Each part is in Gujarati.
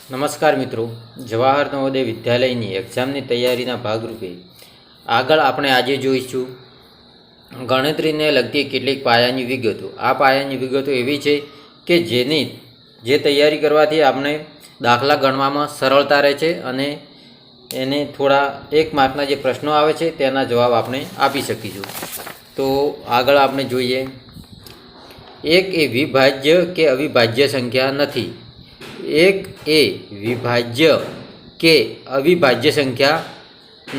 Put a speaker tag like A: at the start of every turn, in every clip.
A: નમસ્કાર મિત્રો, જવાહર નવોદય વિદ્યાલયની એક્ઝામની તૈયારીના ભાગરૂપે આગળ આપણે આજે જોઈશું ગણતરીને લગતી કેટલીક પાયાની વિગતો. આ પાયાની વિગતો એવી છે કે જે તૈયારી કરવાથી આપણે દાખલા ગણવામાં સરળતા રહે છે અને એને થોડા 1 માર્કના જે પ્રશ્નો આવે છે તેના જવાબ આપણે આપી શકીશું. તો આગળ આપણે જોઈએ, એક એ વિભાજ્ય કે અવિભાજ્ય સંખ્યા નથી. એક એ વિભાજ્ય કે અવિભાજ્ય સંખ્યા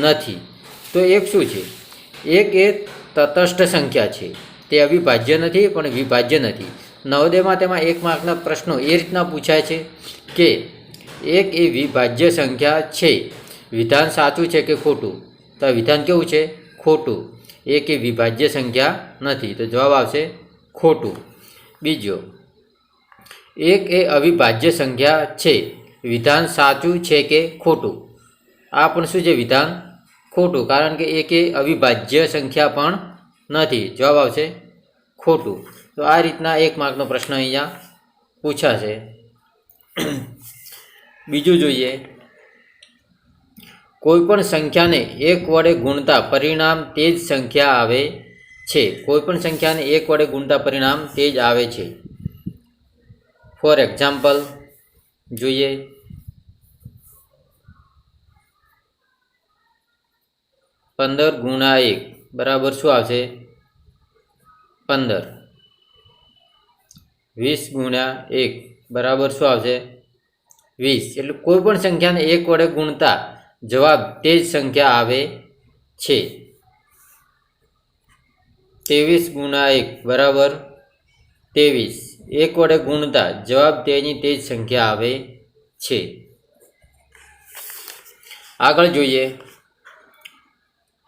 A: નથી. તો એક શું છે? એક એ તટસ્થ સંખ્યા છે, તે અવિભાજ્ય નથી પણ વિભાજ્ય નથી. નવોદયમાં તેમાં 1 માર્કના પ્રશ્નો એ રીતના પૂછાય છે કે એક એ વિભાજ્ય સંખ્યા છે, વિધાન સાચું છે કે ખોટું? તો વિધાન કેવું છે? ખોટું. એક એ વિભાજ્ય સંખ્યા નથી, તો જવાબ આવશે ખોટું. બીજો, એક એ અવિભાજ્ય સંખ્યા છે, વિધાન સાચું છે કે ખોટું? આ પણ શું છે? વિધાન ખોટું, કારણ કે એક એ અવિભાજ્ય સંખ્યા પણ નથી. જવાબ આવશે ખોટું. તો આ રીતના 1 માર્કનો પ્રશ્ન અહીંયા પૂછાશે. બીજું જોઈએ, કોઈપણ સંખ્યાને 1 વડે ગુણતા પરિણામ તે જ સંખ્યા આવે છે. કોઈપણ સંખ્યાને 1 વડે ગુણતા પરિણામ તે જ આવે છે. ફોર એક્ઝામ્પલ જોઈએ, 15 ગુણ્યા 1 બરાબર શું આવશે? 15. 20 ગુણ્યા 1 બરાબર શું આવશે? 20. એટલે કોઈ પણ સંખ્યાને 1 વડે ગુણતા જવાબ તે જ સંખ્યા આવે છે. 23 ગુણ્યા 1 બરાબર 23. 1 વડે ગુણતા જવાબ તેની તે જ સંખ્યા આવે છે. આગળ જોઈએ,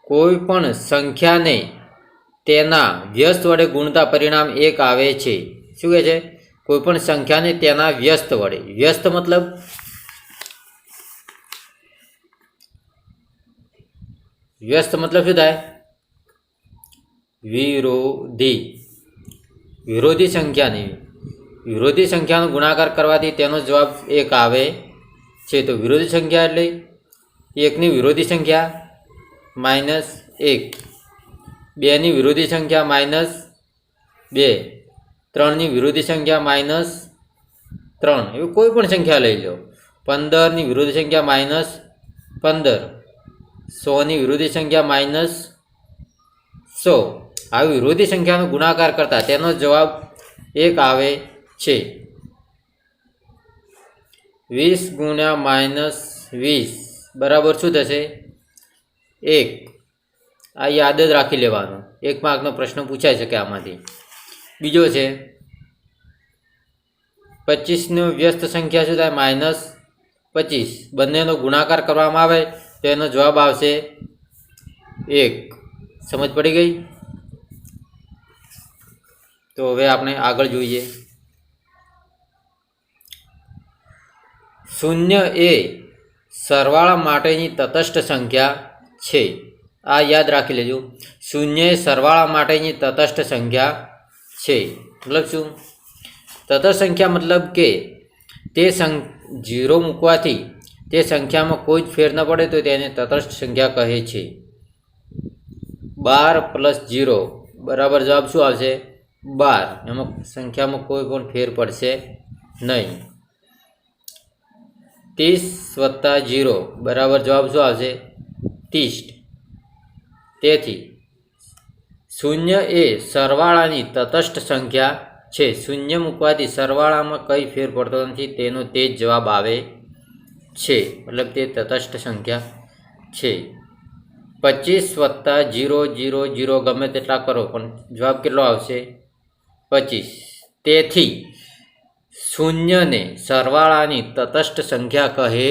A: કોઈ પણ સંખ્યાને તેના વ્યસ્ત વડે ગુણતા પરિણામ 1 આવે છે. શું કહે છે? કોઈ પણ સંખ્યાને તેના વ્યસ્ત વડે. વ્યસ્ત મતલબ શું થાય? વિરોધી સંખ્યાનો ગુણાકાર કરવાથી તેનો જવાબ 1 આવે છે. તો વિરોધી સંખ્યા એટલે 1ની વિરોધી સંખ્યા -1, 2ની વિરોધી સંખ્યા -2, 3ની વિરોધી સંખ્યા -3. એવી કોઈ પણ સંખ્યા લઈ લો. 15ની વિરોધી સંખ્યા -15, 100ની વિરોધી સંખ્યા -100. આવી વિરોધી સંખ્યાનો ગુણાકાર કરતા તેનો જવાબ 1 આવે છે. 20 ગુણ્યા -20 બરાબર શું થશે? 1. આ યાદ જ રાખી લેવાનું. 1 માર્કનો પ્રશ્ન પૂછાઈ શકે આમાંથી. બીજો છે, 25નો વ્યસ્ત સંખ્યા શું થાય? -25. બંનેનો ગુણાકાર કરવામાં આવે તો એનો જવાબ આવશે 1. સમજ પડી ગઈ? તો હવે આપણે આગળ જોઈએ, 0 એ સરવાળા માટેની તટસ્થ સંખ્યા છે. આ યાદ રાખી લેજો. 0 એ સરવાળા માટેની તટસ્થ સંખ્યા છે. મતલબ શું? તટસ્થ સંખ્યા મતલબ કે તે 0 મૂકવાથી તે સંખ્યામાં કોઈ જ ફેર ન પડે તો તેને તટસ્થ સંખ્યા કહે છે. 12 + 0 બરાબર જવાબ શું આવશે? 12. એમાં સંખ્યામાં કોઈ પણ ફેર પડશે નહીં. 30 + 0 બરાબર જવાબ શું આવશે? 30. તેથી 0 એ સરવાળાની તટસ્થ સંખ્યા છે. 0 મૂકવાથી સરવાળામાં કંઈ ફેર પડતો નથી, તેનો તે જ જવાબ આવે છે. મતલબ તે તટસ્થ સંખ્યા છે. 25 + 0, 0, 0 ગમે તેટલા કરો પણ જવાબ કેટલો આવશે? 25. તેથી 0 ને સરવાળાની તટસ્થ સંખ્યા કહે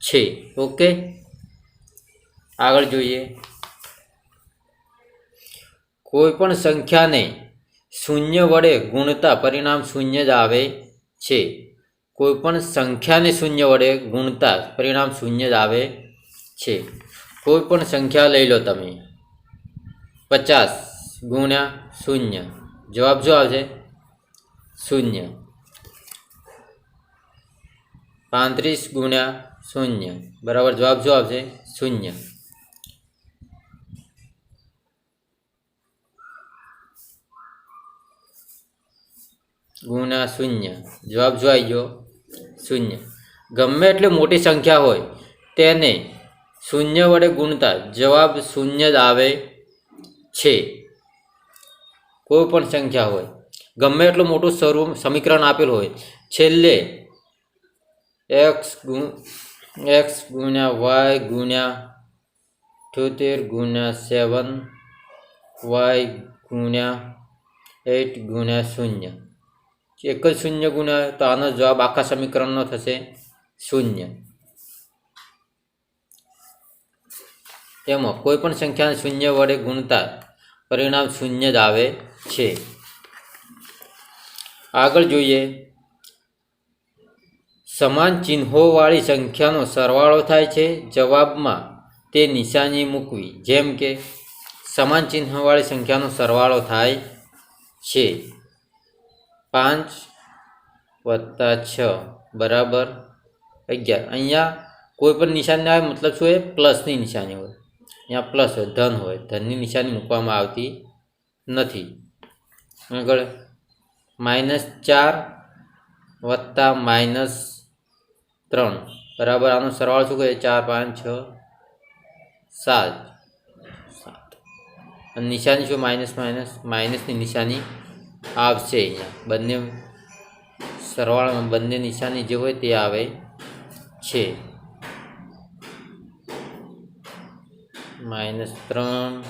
A: છે. ઓકે, આગળ જોઈએ, કોઈ પણ સંખ્યાને 0 વડે ગુણતા પરિણામ 0 જ આવે છે. કોઈ પણ સંખ્યાને 0 વડે ગુણતા પરિણામ 0 જ આવે છે. કોઈ પણ સંખ્યા લઈ લો તમે, 50 ગુણ્યા 0 જવાબ શું આવશે? 0. 35 ગુણ્યા 0 બરાબર જવાબ શું આવશે 0 ગુણ્યા 0 જવાબ શું આવી ગયો 0 ગમે એટલી મોટી સંખ્યા હોય તેને 0 વડે ગુણતા જવાબ 0 જ આવે છે કોઈ પણ સંખ્યા હોય ગમે એટલું મોટું સમીકરણ આપેલું હોય છેલ્લે x ગુણ્યા y ગુણ્યા 78 ગુણ્યા 7 y ગુણ્યા 8 ગુણ્યા 0 એક જ 0 ગુણ્યા તો આનો જવાબ આખા સમીકરણનો થશે 0 તેમાં કોઈ પણ સંખ્યાને 0 વડે ગુણતા પરિણામ 0 જ આવે છે આગળ જોઈએ સમાન ચિહ્નોવાળી સંખ્યાનો સરવાળો થાય છે જવાબમાં તે નિશાની મૂકવી જેમ કે સમાન ચિહ્નવાળી સંખ્યાનો સરવાળો થાય છે 5 + 6 બરાબર 11 અહીંયા કોઈ પણ નિશાની આવે મતલબ શું એ પ્લસની નિશાની હોય અહીંયા પ્લસ હોય ધન હોય ધનની નિશાની મૂકવામાં આવતી નથી આગળ -4 + -3 બરાબર આનો સરવાળો શું કહે 4 5 6 7 અને નિશાની શું માઇનસની નિશાની આવશે અહીંયા બંને સરવાળામાં બંને નિશાની જે હોય તે આવે છે -3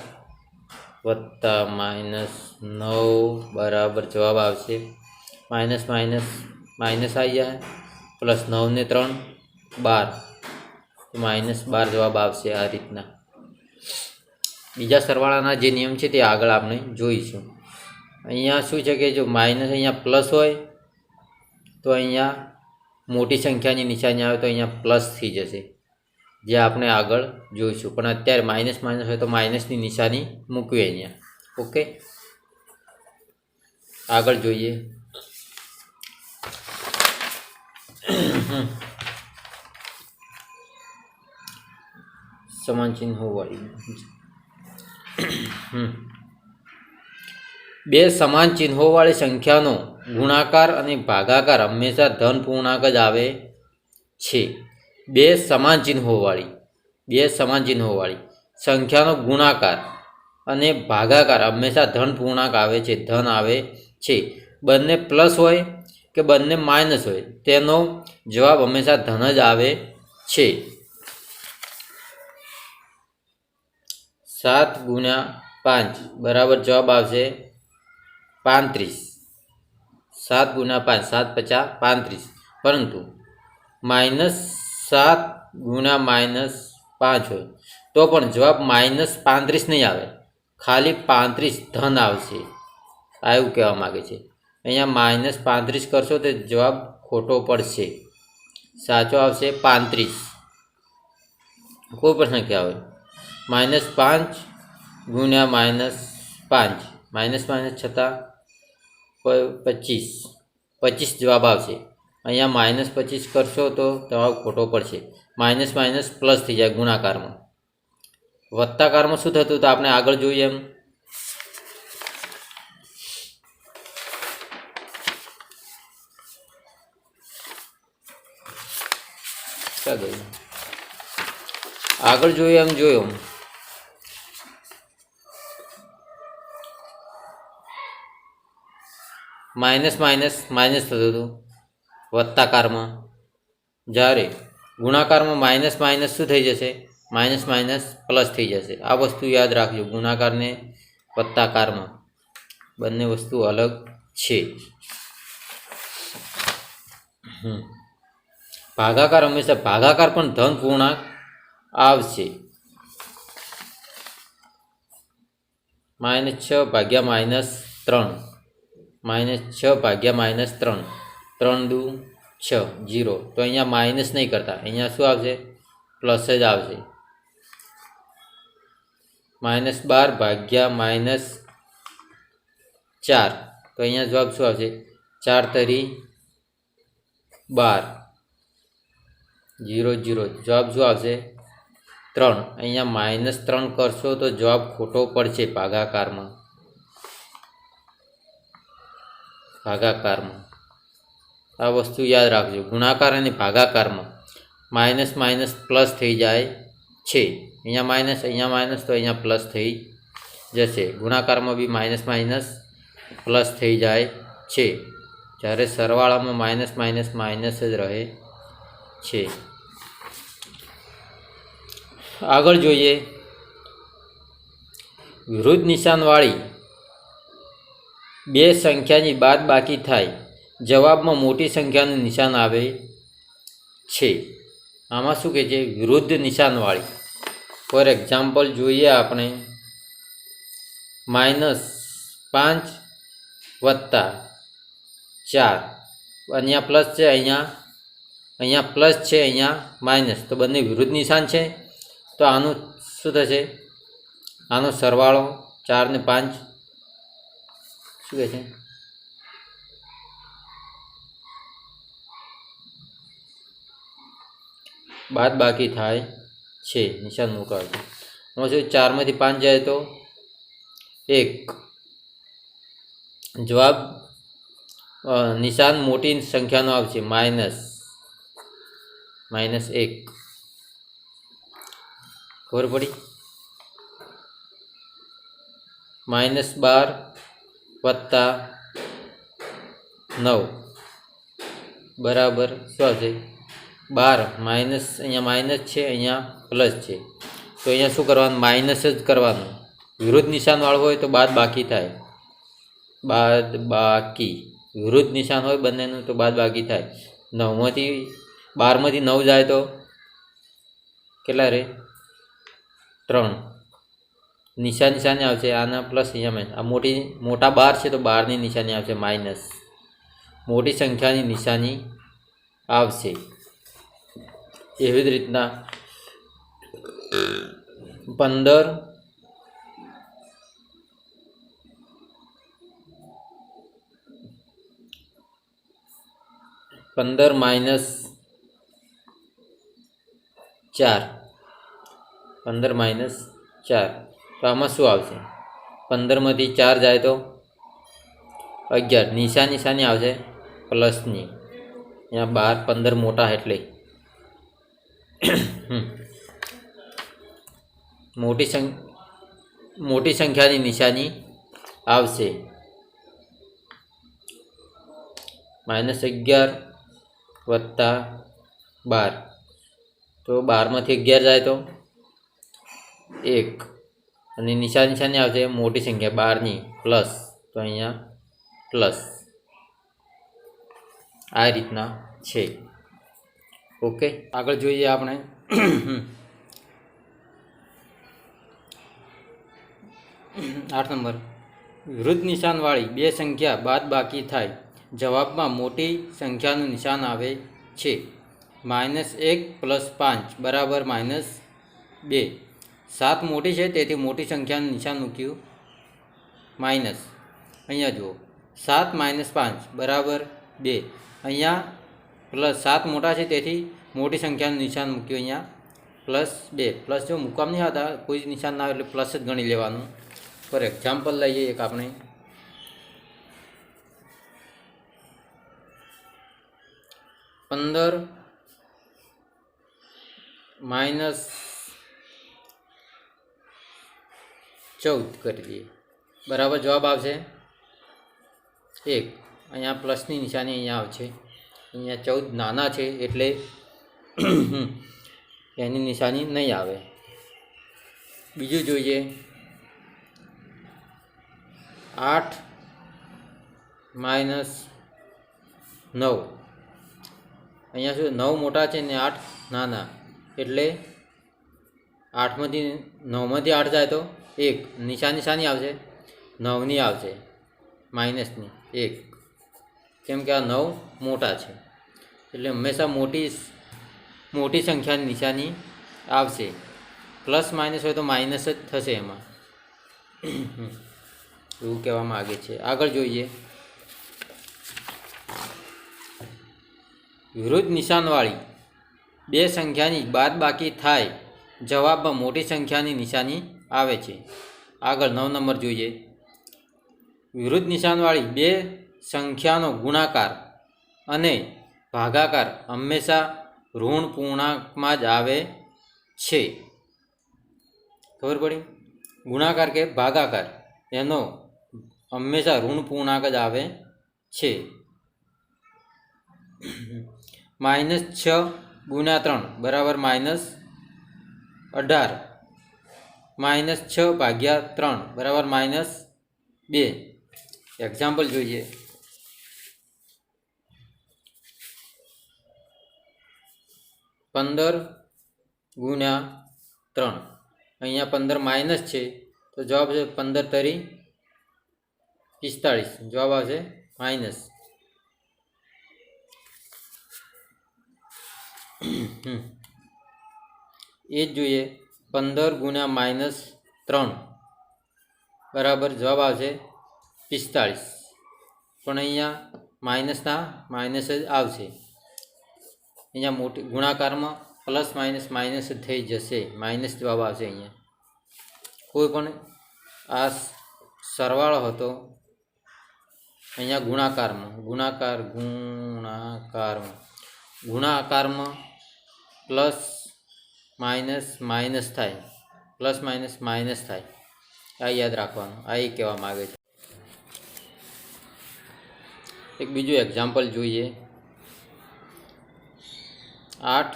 A: + -9 બરાબર જવાબ આવશે માઇનસ આવી જાય +9 ને 3 12 -12 જવાબ આવશે આ રીતના બીજા સરવાળાના જે નિયમ છે તે આગળ આપણે જોઈશું અહીંયા શું છે કે જો માઇનસ અહીંયા પ્લસ હોય તો અહીંયા મોટી સંખ્યાની નિશાની આવે તો અહીંયા પ્લસ થઈ જશે જે આપણે આગળ જોઈશું પણ અત્યારે માઇનસ હોય તો માઇનસની નિશાની મૂકવી અહીંયા ઓકે આગળ જોઈએ સમાન ચિહ્નોવાળી બે સમાન ચિહ્નોવાળી સંખ્યાનો ગુણાકાર અને ભાગાકાર હંમેશા ધન પૂર્ણાંક જ આવે છે બે સમાન ચિહ્નોવાળી સંખ્યાનો ગુણાકાર અને ભાગાકાર હંમેશા ધન પૂર્ણાંક આવે છે ધન આવે છે બંને પ્લસ હોય કે બંને માઇનસ હોય તેનો જવાબ હંમેશા ધન જ આવે છે 7 × 5 બરાબર જવાબ આવશે 35 7 × 5 7 × 5 35 પરંતુ -7 × -5 હોય તો પણ જવાબ -35 નહીં આવે ખાલી 35 ધન આવશે આ એવું કહેવા માગે છે અહીંયા -35 કરશો તો જવાબ ખોટો પડશે સાચો આવશે 35 કોઈ પણ સંખ્યા હોય -5 × -5 છતાં 25 જવાબ આવશે અહીંયા -25 કરશો તો જવાબ ખોટો પડશે માઇનસ પ્લસ થઈ જાય ગુણાકારમાં વત્તાકારમાં શું થતું તો આપણે આગળ જોઈએ એમ આગળ જોઈએ એમ જોયું માઇનસ થતું હતું વત્તાકારમાં જ્યારે ગુણાકારમાં માઇનસ શું થઈ જશે માઇનસ પ્લસ થઈ જશે આ વસ્તુ યાદ રાખજો ગુણાકારને વત્તાકારમાં બંને વસ્તુ અલગ છે ભાગાકાર હંમેશા ભાગાકાર પણ ધન પૂર્ણાંક આવશે -6 ભાગ્યા -3 -6 ભાગ્યા -3 3 દુ 6 0 તો અહીંયા માઇનસ નહીં કરતા અહીંયા શું આવશે પ્લસ જ આવશે -12 ભાગ્યા -4 તો અહીંયા જવાબ શું આવશે 4 તરી 12 0 0 જવાબ શું આવશે 3। અહીંયા -3 કરશો તો જવાબ ખોટો પડશે ભાગાકારમાં। આ વસ્તુ યાદ રાખજો, ગુણાકાર અને ભાગાકારમાં માઇનસ માઇનસ પ્લસ થઈ જાય છે। અહીંયા માઇનસ તો અહીંયા પ્લસ થઈ જશે। ગુણાકારમાં બી માઇનસ માઇનસ પ્લસ થઈ જાય છે, જ્યારે સરવાળામાં માઇનસ માઇનસ માઇનસ જ રહે છે। આગળ જોઈએ, વિરુદ્ધ નિશાનવાળી બે સંખ્યાની બાદબાકી થાય, જવાબમાં મોટી સંખ્યાનું નિશાન આવે છે। આમાં શું કહે છે? વિરુદ્ધ નિશાનવાળી। ફોર એક્ઝામ્પલ જોઈએ આપણે, -5 વત્તા 4, અહીંયા પ્લસ છે, અહીંયા પ્લસ છે, અહીંયા માઇનસ, તો બંને વિરુદ્ધ નિશાન છે। તો આનું શું થશે? આનો સરવાળો 4 ને 5 શું કહે છે? બાદબાકી થાય છે, નિશાન મુકાવશે। એમાં શું 4માંથી 5 જાય તો 1, જવાબ નિશાન મોટી સંખ્યાનો આવશે, -1। ખબર પડી? -12 વત્તા 9 બરાબર શું આવશે? 12 માઇનસ, અહીંયા માઇનસ છે, અહીંયા પ્લસ છે, તો અહીંયા શું કરવાનું? માઇનસ જ કરવાનું। વિરુદ્ધ નિશાનવાળું હોય તો બાદબાકી થાય, બાદબાકી વિરુદ્ધ નિશાન હોય બંનેનું તો બાદબાકી થાય। 12માંથી 9 જાય તો કેટલા રહે? 3। નિશાની આવશે આના પ્લસ, અહીંયા માઇનસ। આ મોટા 12 છે તો 12ની નિશાની આવશે માઇનસ, મોટી સંખ્યાની નિશાની આવશે। એવી જ રીતના 15 માઇનસ 4, 15 માઇનસ 4, તો આમાં શું આવશે? 15માંથી 4 જાય તો 11, નિશાની આવશે પ્લસની, અહીંયા 15 મોટા એટલે મોટી સંખ્યાની નિશાની આવશે। -11 વત્તા 12, તો 12માંથી 11 જાય તો 1, અને નિશાની આવશે મોટી સંખ્યા 12ની પ્લસ, તો અહીંયા પ્લસ। આ રીતના છે। ઓકે, આગળ જોઈએ આપણે 8 નંબર, વિરુદ્ધ નિશાનવાળી બે સંખ્યા બાદબાકી થાય, જવાબમાં મોટી સંખ્યાનું નિશાન આવે છે। -1 + 5 બરાબર -2, 7 મોટી છે તેથી મોટી સંખ્યાનું નિશાન મૂક્યું માઇનસ। અહીંયા જુઓ 7 - 5 બરાબર 2, અહીંયા +7 મોટા છે તેથી મોટી સંખ્યાનું નિશાન મૂક્યું અહીંયા +2। પ્લસ જો મૂકવામાં નહીં આવતા, કોઈ નિશાન ના આવે એટલે પ્લસ જ ગણી લેવાનું। ફોર એક્ઝામ્પલ લઈએ એક આપણે, -15 -14 કરી દઈએ, બરાબર જવાબ આવશે 1। અહીંયા પ્લસની નિશાની અહીંયા આવશે, અહીંયા 14 નાના છે એટલે એની નિશાની નહીં આવે। બીજું જોઈએ, 8 - 9, અહીંયા શું 9 મોટા છે ને 8 નાના, એટલે 9માંથી 8 જાય તો 1, નિશાની આવશે 9ની આવશે માઇનસની 1, કેમ કે આ 9 મોટા છે એટલે હંમેશા મોટી સંખ્યાની નિશાની આવશે। પ્લસ માઇનસ હોય તો માઇનસ જ થશે એમાં, એવું કહેવા માગે છે। આગળ જોઈએ, વિરુદ્ધ નિશાનવાળી બે સંખ્યાની બાદબાકી થાય જવાબમાં મોટી સંખ્યાની નિશાની આવે છે. આગળ 9 નંબર જોઈએ. વિરુદ્ધ નિશાનવાળી બે સંખ્યાનો ગુણાકાર અને ભાગાકાર હંમેશા ઋણ પૂર્ણાંકમાં જ આવે છે. ખબર પડી? ગુણાકાર કે ભાગાકાર એનો હંમેશા ઋણ પૂર્ણાંક જ આવે છે. -6 × 3 બરાબર -18. -6 ભાગ્યા 3 બરાબર -2. એક્ઝામ્પલ જોઈએ. 15 × 3. અહીંયા 15 માઇનસ છે તો જવાબ છે 15 તરી 45. જવાબ આવશે માઇનસ. એ જ જોઈએ. 15 × -3 બરાબર જવાબ આવશે 45. પણ અહીંયા માઇનસના માઇનસ જ આવશે. અહીંયા મોટી ગુણાકારમાં પ્લસ માઇનસ થઈ જશે. માઇનસ જવાબ આવશે. અહીંયા કોઈ પણ આ સરવાળો હતો, અહીંયા ગુણાકારમાં પ્લસ માઇનસ થાય. પ્લસ માઇનસ થાય. આ યાદ રાખવાનું. આ એ કહેવા માગે છે. એક બીજું એક્ઝામ્પલ જોઈએ. 8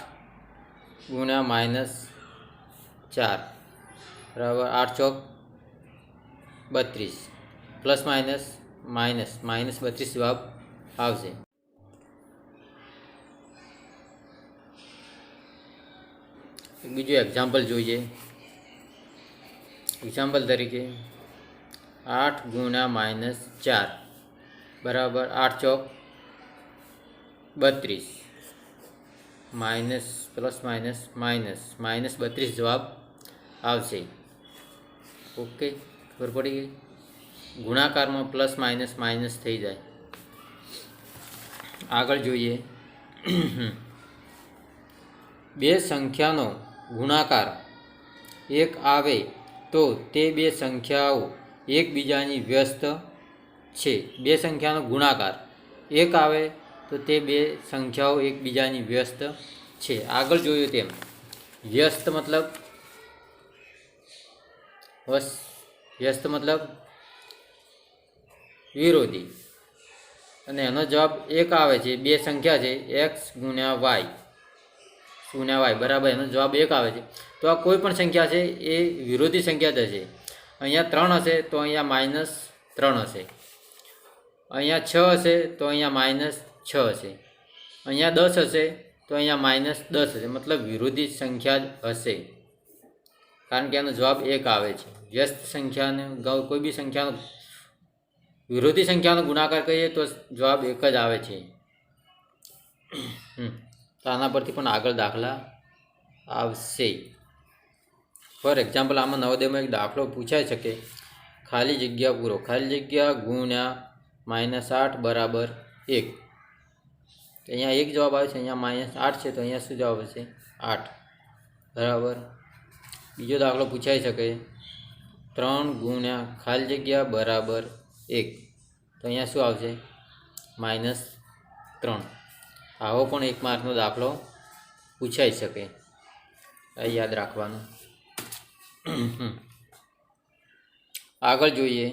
A: × -4 બરાબર 8 ચોક 32. પ્લસ માઇનસ 32 જવાબ આવશે. બીજું એક્ઝામ્પલ જોઈએ. એક્ઝામ્પલ તરીકે 8 × -4 બરાબર 8 ચોક 32. પ્લસ માઇનસ 32 જવાબ આવશે. ઓકે, ખબર પડી ગઈ? ગુણાકારમાં પ્લસ માઇનસ થઈ જાય. આગળ જોઈએ. બે સંખ્યાનો ગુણાકાર 1 આવે તો તે બે સંખ્યાઓ એકબીજાની વ્યસ્ત છે. બે સંખ્યાનો ગુણાકાર 1 આવે તો તે બે સંખ્યાઓ એકબીજાની વ્યસ્ત છે. આગળ જોયું તેમ વ્યસ્ત મતલબ વિરોધી, અને એનો જવાબ 1 આવે છે. બે સંખ્યા છે x × y બરાબર એનો જવાબ 1 આવે છે. તો આ કોઈ પણ સંખ્યા છે એ વિરોધી સંખ્યા થશે. અહીંયા 3 હશે તો અહીંયા -3 હશે. અહીંયા 6 હશે તો અહીંયા -6 હશે. અહીંયા 10 હશે તો અહીંયા -10 હશે. મતલબ વિરોધી સંખ્યા જ હશે, કારણ કે એનો જવાબ 1 આવે છે. વ્યસ્ત સંખ્યાને કોઈ બી સંખ્યાનો વિરોધી સંખ્યાનો ગુણાકાર કરીએ તો જવાબ 1 જ આવે છે. તો આના પરથી પણ આગળ દાખલા આવશે. ફોર એક્ઝામ્પલ, આમાં નવોદયમાં એક દાખલો પૂછાઈ શકે. ખાલી જગ્યા પૂરો. ખાલી જગ્યા ગુણ્યા -8 બરાબર 1. તો અહીંયા 1 જવાબ આવે છે. અહીંયા -8 છે તો અહીંયા શું જવાબ આવશે? 8 બરાબર. બીજો દાખલો પૂછાઈ શકે. 3 ગુણ્યા ખાલી જગ્યા બરાબર 1. તો અહીંયા શું આવશે? -3. આવો પણ 1 માર્કનો દાખલો પૂછાઈ શકે. આ યાદ રાખવાનું. આગળ જોઈએ.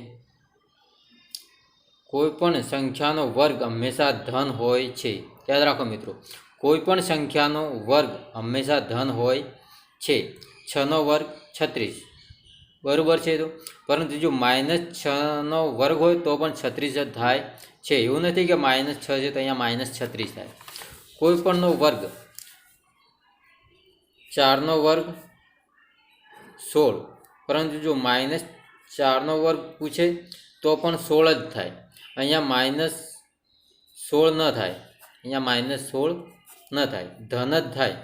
A: કોઈ પણ સંખ્યાનો વર્ગ હંમેશા ધન હોય છે. યાદ રાખો મિત્રો, કોઈ પણ સંખ્યાનો વર્ગ હંમેશા ધન હોય છે. 6 નો વર્ગ 36 બરાબર છે. તો પરંતુ જો -6 નો વર્ગ હોય તો પણ 36 જ થાય છે. એવું નથી કે -6 છે તો અહીંયા -36 થાય. કોઈ પણનો વર્ગ 4 નો વર્ગ 16, પરંતુ જો -4 નો વર્ગ પૂછે તો પણ 16 જ થાય. અહીંયા -16 ન થાય. અહીંયા -16 ન થાય, ધન જ થાય.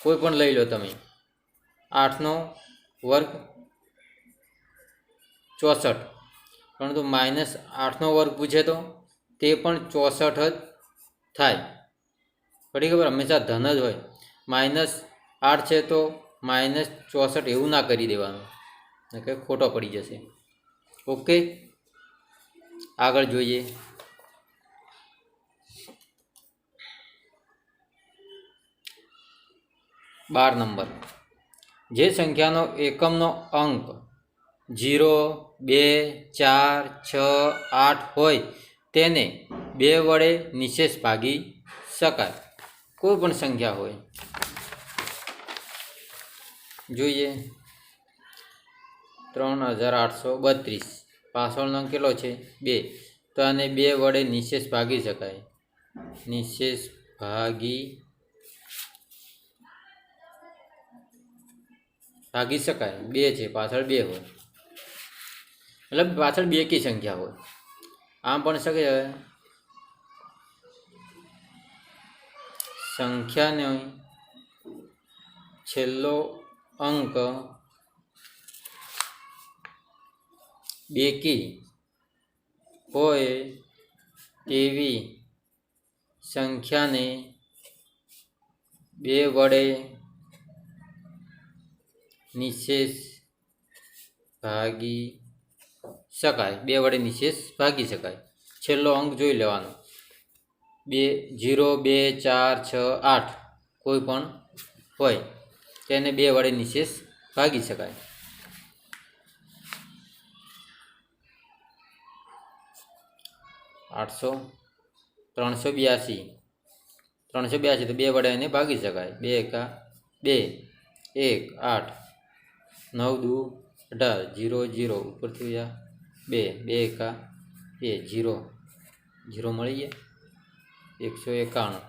A: કોઈ પણ લઈ લો તમે. 8 નો વર્ગ 64, પરંતુ -8 નો વર્ગ પૂછે તો તે પણ 64 જ થાય. પડી ખબર? હંમેશા ધન જ હોય. -8 છે તો -64 એવું ના કરી દેવાનું, કે ખોટો પડી જશે. ઓકે, આગળ જોઈએ. 12 નંબર. જે સંખ્યાનો એકમનો અંક 0, 2, 4, 6, 8 હોય તેને 2 વડે નિશેષ ભાગી શકાય. કોઈ પણ સંખ્યા હોય. જોઈએ 3832, પાછળનો અંક કેટલો છે? 2. તો આને 2 વડે નિશેષ ભાગી શકાય. નિશેષ ભાગી શકાય. 2 છે, પાછળ 2 હોય, મતલબ પાછળ 2 કી સંખ્યા હોય. આમ પણ શકે. સંખ્યાનો છેલ્લો અંક 2 કી હોય તેવી સંખ્યાને 2 વડે નિશેષ ભાગી શકાય. 2 વડે નિશેષ ભાગી શકાય. છેલ્લો અંક જોઈ લેવાનો. 0, 2, 4, 6, 8 કોઈ પણ હોય તેને 2 વડે નિશેષ ભાગી શકાય. આઠસો 382 તો 2 વડે એને ભાગી શકાય. 2 એકા 2, 1, 8, 9 દુ 18, 0, 0 ઉપરથી 2, 2 એકા 2, 0, 0 મળી ગયા. 191.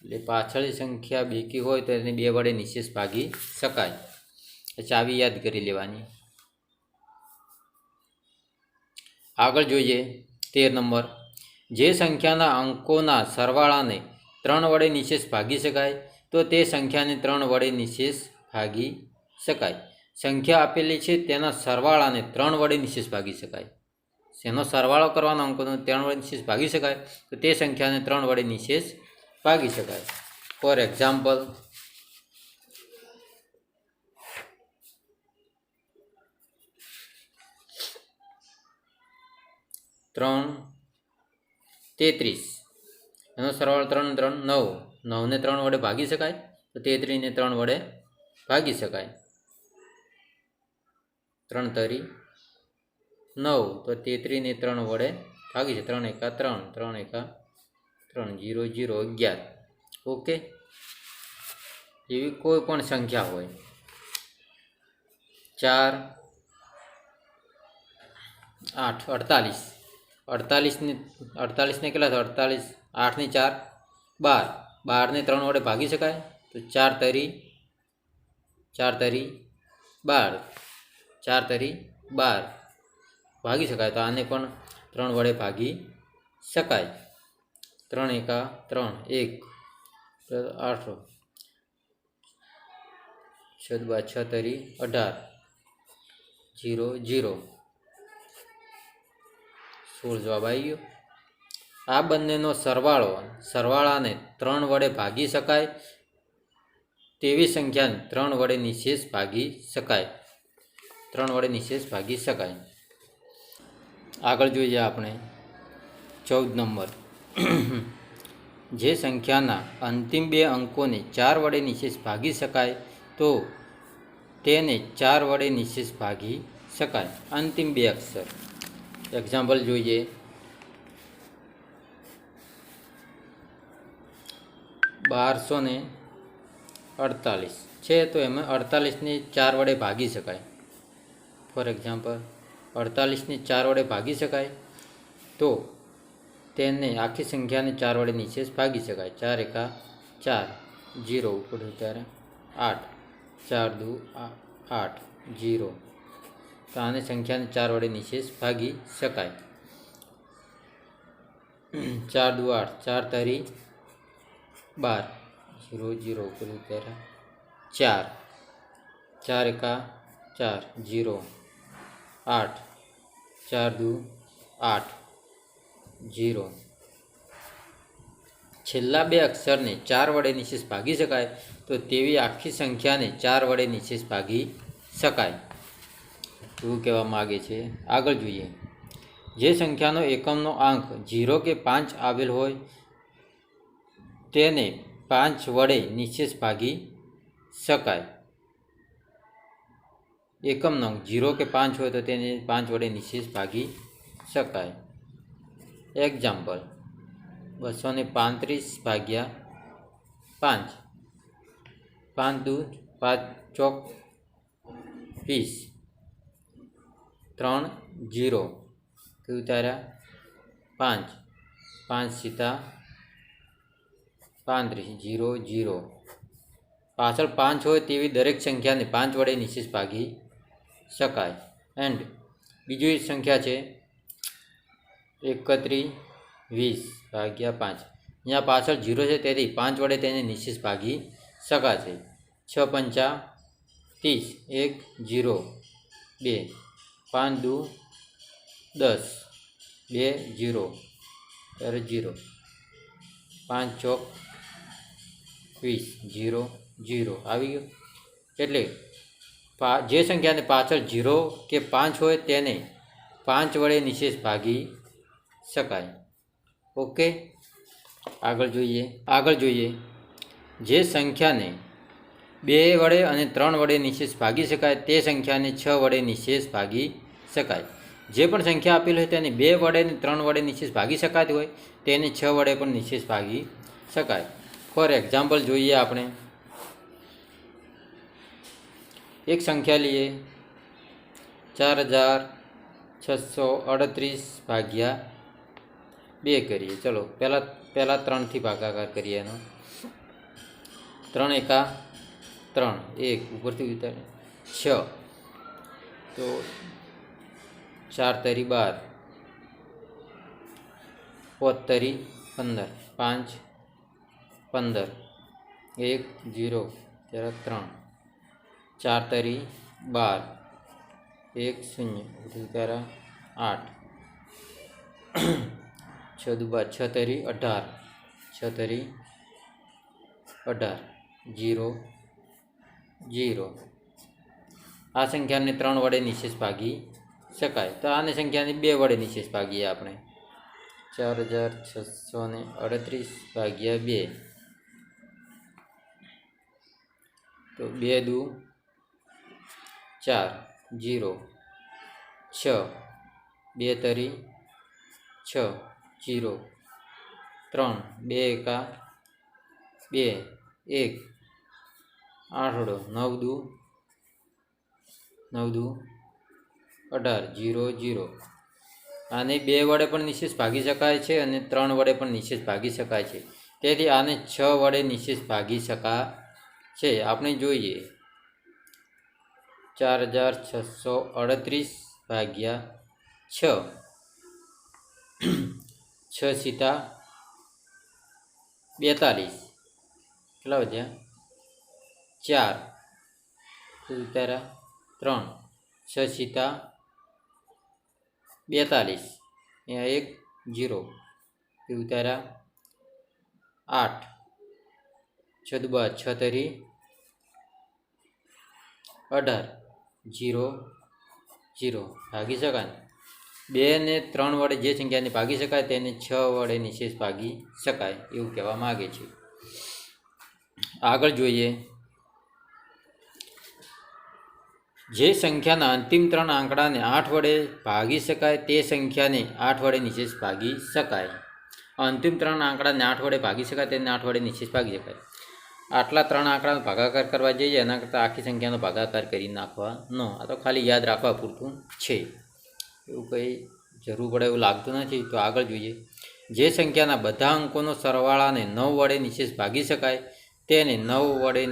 A: એટલે પાછળની સંખ્યા બેકી હોય તો એને 2 વડે નિશેષ ભાગી શકાય. ચાવી યાદ કરી લેવાની. આગળ જોઈએ 13 નંબર. જે સંખ્યાના અંકોના સરવાળાને 3 વડે નિશેષ ભાગી શકાય તો તે સંખ્યાને 3 વડે નિશેષ ભાગી શકાય. સંખ્યા આપેલી છે તેના સરવાળાને 3 વડે નિશેષ ભાગી શકાય. એનો સરવાળો કરવાનો અંકોનો 3 વડે નિશેષ ભાગી શકાય તો તે સંખ્યાને 3 વડે નિશેષ ભાગી શકાય. ફોર એક્ઝામ્પલ, 3, 33, એનો સરવાળો 3, 3, 9. 9 ને 3 વડે ભાગી શકાય તો 33 ને 3 વડે ભાગી શકાય. 3 તરી 9 તો 33 ને 3 વડે ભાગી છે. 3 એકા 3, 3 એકા 3, 0, 0, 11. ઓકે, એવી કોઈ પણ સંખ્યા હોય. 4, 8, 48. 48 ને કેટલા થાય? 48, 8 ની 4, 12. 12 ને 3 વડે ભાગી શકાય તો 4 તરી 12, 4 તરી 12 ભાગી શકાય. તો આને પણ 3 વડે ભાગી શકાય. 3 એકા 3, 1, 8, 6 તરી 18, 0, 0, 16 જવાબ આવી ગયો. આ બંનેનો સરવાળાને 3 વડે ભાગી શકાય તેવી સંખ્યાને 3 વડે નિશેષ ભાગી શકાય. 3 વડે નિશેષ ભાગી શકાય. આગળ જોઈએ આપણે 14 નંબર. જે સંખ્યાના અંતિમ 2 અંકોને 4 વડે નિશેષ ભાગી શકાય તો તેને 4 વડે નિશેષ ભાગી શકાય. અંતિમ 2 અક્ષર. એક્ઝામ્પલ જોઈએ. 1248 છે તો એમાં 48 ને 4 વડે ભાગી શકાય. ફોર એક્ઝામ્પલ, 48 ને 4 વડે ભાગી શકાય તો તેને આખી સંખ્યાને 4 વડે નિશેષ ભાગી શકાય. 4 એકા 4, 0 ઉપર ત્યારે 8, 4 દુ 8, 0. તો આને સંખ્યાને 4 વડે નિશેષ ભાગી શકાય. 4 દુ 8, 4 તરી 12, 0, 0 ઉપર ત્યારે 4, 4 એકા 4, 0, 8, 4 દુ 8, 0, છેલ્લા બે અક્ષરને 4 વડે નિશેષ ભાગી શકાય તો તેવી આખી સંખ્યાને 4 વડે નિશેષ ભાગી શકાય એવું કહેવા માગે છે. આગળ જોઈએ. જે સંખ્યાનો એકમનો આંક 0 કે 5 આવેલ હોય તેને 5 વડે નિશેષ ભાગી શકાય. એકમનો અંક 0 કે 5 હોય તો તેને 5 વડે નિશેષ ભાગી શકાય. એક્ઝામ્પલ 235 ભાગ્યા 5. 5 દૂ 5 ચોક 20. 3 0 કયું તાર્યા 5. 5 સીતા 35 0 0. પાછળ 5 હોય તેવી દરેક સંખ્યાને 5 વડે નિશેષ ભાગી શકાય. એન્ડ બીજી સંખ્યા છે 31 20 ભાગ્યા 5. અહીંયા પાછળ 0 છે તેથી 5 વડે તેને નિશેષ ભાગી શકાશે. 6 પંચા 30 1 0 2. 5 દૂ 10 2 0 ત્યારે 0. 5 ચોક 20 0 0 આવી ગયું. એટલે જે સંખ્યાને પાછળ 0 કે 5 હોય તેને 5 વડે નિશેષ ભાગી શકાય. ઓકે. આગળ જોઈએ. જે સંખ્યાને 2 વડે અને 3 વડે નિશેષ ભાગી શકાય તે સંખ્યાને 6 વડે નિશેષ ભાગી શકાય. જે પણ સંખ્યા આપેલી હોય તેને 2 વડે અને 3 વડે નિશેષ ભાગી શકાતી હોય તેને 6 વડે પણ નિશેષ ભાગી શકાય. ફોર એક્ઝામ્પલ જોઈએ આપણે. એક સંખ્યા લઈએ 4638 ભાગ્યા 2 કરીએ. ચલો પહેલાં 3થી ભાગાકાર કરીએ. એનો 3 એકા 3 1 ઉપરથી ઉતારે 6 તો 4 તરી 12 5 તરી 15 5 15 1 0 ત્યારે 3 4 તરી 12 1 0 ત્યારે 8 6 દુ 12 6 તરી 18 6 તરી 18 0 0. આ સંખ્યાને 3 વડે નિશેષ ભાગી શકાય. તો આને સંખ્યાને 2 વડે નિશેષ ભાગીએ આપણે. 4638 ભાગ્યા 2 તો 2 દુ 4 0 6 2 તરી 6 0 3 2 એકા 2 1 8 9 દુ 18 0 0. આને 2 વડે પણ નિશેષ ભાગી શકાય છે અને 3 વડે પણ નિશેષ ભાગી શકાય છે. તેથી આને 6 વડે નિશેષ ભાગી શકાશે. આપણે જોઈએ 4638 ભાગ્યા 6 6 સીતા 42 કેટલા વધ્યા 4 ઉતારા 3 6 સીતા 42 અહીંયા 1 0 ઉતારા 8 6 દુ 12 6 તરી 18 0 0 ભાગી શકાય. 2 ને 3 વડે જે સંખ્યાને ભાગી શકાય તેને 6 વડે નિશેષ ભાગી શકાય એવું કહેવા માગે છે. આગળ જોઈએ. જે સંખ્યાના અંતિમ 3 આંકડાને 8 વડે ભાગી શકાય તે સંખ્યાને 8 વડે નિશેષ ભાગી શકાય. અંતિમ 3 આંકડાને 8 વડે ભાગી શકાય તેને 8 વડે નિશેષ ભાગી શકાય. આટલા 3 આંકડાનો ભાગાકાર કરવા જઈએ એના કરતાં આખી સંખ્યાનો ભાગાકાર કરી નાખવાનો. આ તો ખાલી યાદ રાખવા પૂરતું છે, એવું કંઈ જરૂર પડે એવું લાગતું નથી. તો આગળ જોઈએ. જે સંખ્યાના બધા અંકોનો સરવાળાને 9 વડે નિશેષ ભાગી શકાય તેને 9 વડે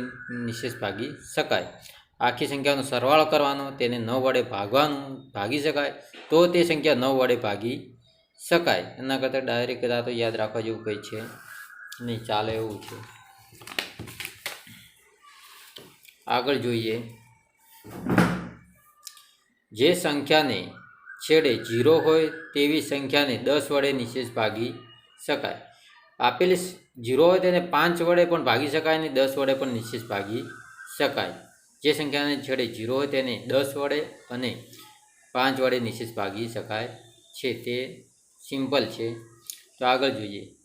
A: નિશેષ ભાગી શકાય. આખી સંખ્યાનો સરવાળો કરવાનો, તેને 9 વડે ભાગી શકાય તો તે સંખ્યા 9 વડે ભાગી શકાય. એના કરતાં ડાયરેક્ટ આ તો યાદ રાખવા જેવું કંઈ છે નહીં, ચાલે એવું છે. આગળ જોઈએ. જે સંખ્યાને છેડે 0 હોય તેવી સંખ્યાને 10 વડે નિશેષ ભાગી શકાય. આપેલી જીરો હોય તેને 5 વડે પણ ભાગી શકાય અને 10 વડે પણ નિશ્ચિત ભાગી શકાય. જે સંખ્યાને છેડે જીરો હોય તેને 10 વડે અને 5 વડે નિશ્ચિત ભાગી શકાય છે. તે સિમ્પલ છે. તો આગળ જોઈએ.